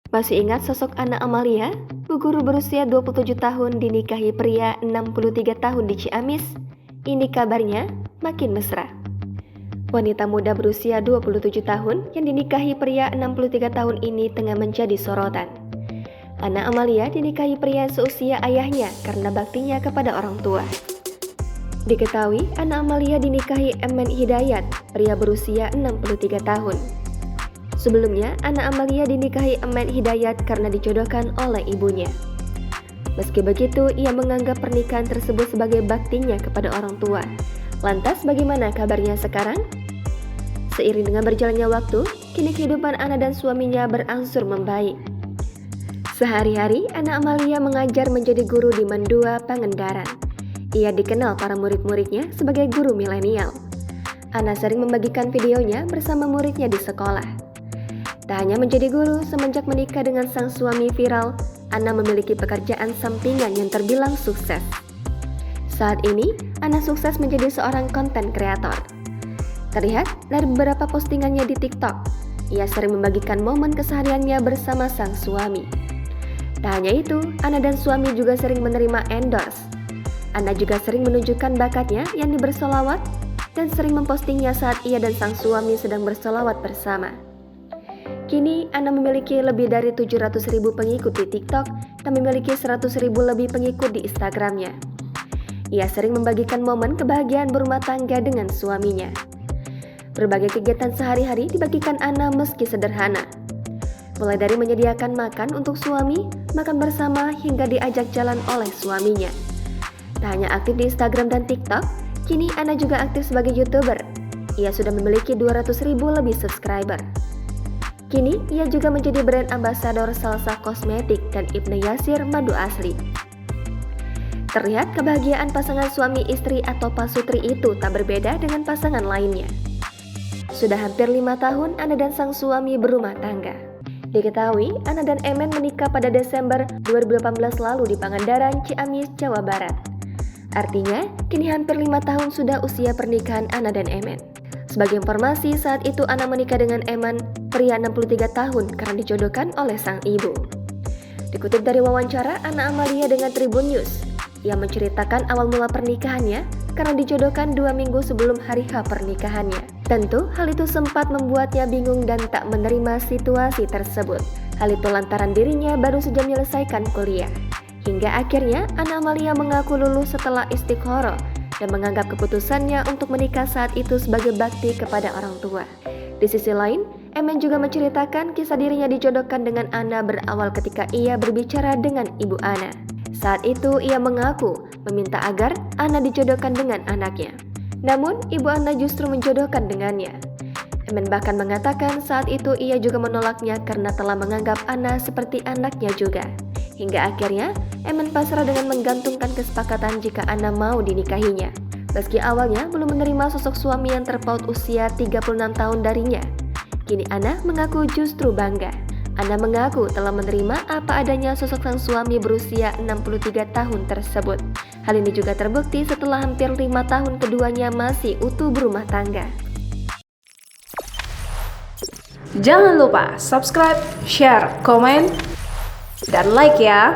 Masih ingat sosok Anna Amalia? Bu guru berusia 27 tahun dinikahi pria 63 tahun di Ciamis. Ini kabarnya makin mesra. Wanita muda berusia 27 tahun yang dinikahi pria 63 tahun ini tengah menjadi sorotan. Anna Amalia dinikahi pria seusia ayahnya karena baktinya kepada orang tua. Diketahui Anna Amalia dinikahi Emen Hidayat, pria berusia 63 tahun. Sebelumnya, Anna Amalia dinikahi Emen Hidayat karena dijodohkan oleh ibunya. Meski begitu, ia menganggap pernikahan tersebut sebagai baktinya kepada orang tua. Lantas bagaimana kabarnya sekarang? Seiring dengan berjalannya waktu, kini kehidupan Anna dan suaminya berangsur membaik. Sehari-hari, Anna Amalia mengajar menjadi guru di Mendua, Pangandaran. Ia dikenal para murid-muridnya sebagai guru milenial. Anna sering membagikan videonya bersama muridnya di sekolah. Tak hanya menjadi guru, semenjak menikah dengan sang suami viral, Anna memiliki pekerjaan sampingan yang terbilang sukses. Saat ini, Anna sukses menjadi seorang konten kreator. Terlihat dari beberapa postingannya di TikTok, ia sering membagikan momen kesehariannya bersama sang suami. Tak hanya itu, Anna dan suami juga sering menerima endorse. Anna juga sering menunjukkan bakatnya yang bersolawat dan sering mempostingnya saat ia dan sang suami sedang bersolawat bersama. Kini, Anna memiliki lebih dari 700.000 pengikut di TikTok dan memiliki 100.000 lebih pengikut di Instagramnya. Ia sering membagikan momen kebahagiaan berumah tangga dengan suaminya. Berbagai kegiatan sehari-hari dibagikan Anna meski sederhana. Mulai dari menyediakan makan untuk suami, makan bersama hingga diajak jalan oleh suaminya. Tak hanya aktif di Instagram dan TikTok, kini Anna juga aktif sebagai YouTuber. Ia sudah memiliki 200.000 lebih subscriber. Kini, ia juga menjadi brand ambasador Salsa Kosmetik dan Ibnu Yasir Madu Asli. Terlihat kebahagiaan pasangan suami istri atau pasutri itu tak berbeda dengan pasangan lainnya. Sudah hampir 5 tahun Anna dan sang suami berumah tangga. Diketahui, Anna dan Emen menikah pada Desember 2018 lalu di Pangandaran, Ciamis, Jawa Barat. Artinya, kini hampir 5 tahun sudah usia pernikahan Anna dan Emen. Sebagai informasi, saat itu Anna menikah dengan Emen, pria 63 tahun karena dijodohkan oleh sang ibu. Dikutip dari wawancara Anna Amalia dengan Tribun News, ia menceritakan awal mula pernikahannya karena dijodohkan 2 minggu sebelum hari H pernikahannya. Tentu, hal itu sempat membuatnya bingung dan tak menerima situasi tersebut. Hal itu lantaran dirinya baru saja menyelesaikan kuliah. Hingga akhirnya Anna Amalia mengaku lulus setelah istiqoroh dan menganggap keputusannya untuk menikah saat itu sebagai bakti kepada orang tua. Di sisi lain, Emen juga menceritakan kisah dirinya dijodohkan dengan Anna berawal ketika ia berbicara dengan ibu Anna. Saat itu ia mengaku meminta agar Anna dijodohkan dengan anaknya. Namun, ibu Anna justru menjodohkan dengannya. Emen bahkan mengatakan saat itu ia juga menolaknya karena telah menganggap Anna seperti anaknya juga. Hingga akhirnya, Emen pasrah dengan menggantungkan kesepakatan jika Anna mau dinikahinya. Meski awalnya belum menerima sosok suami yang terpaut usia 36 tahun darinya, kini Anna mengaku justru bangga. Anna mengaku telah menerima apa adanya sosok sang suami berusia 63 tahun tersebut. Hal ini juga terbukti setelah hampir 5 tahun keduanya masih utuh berumah tangga. Jangan lupa subscribe, share, komen, dan like ya.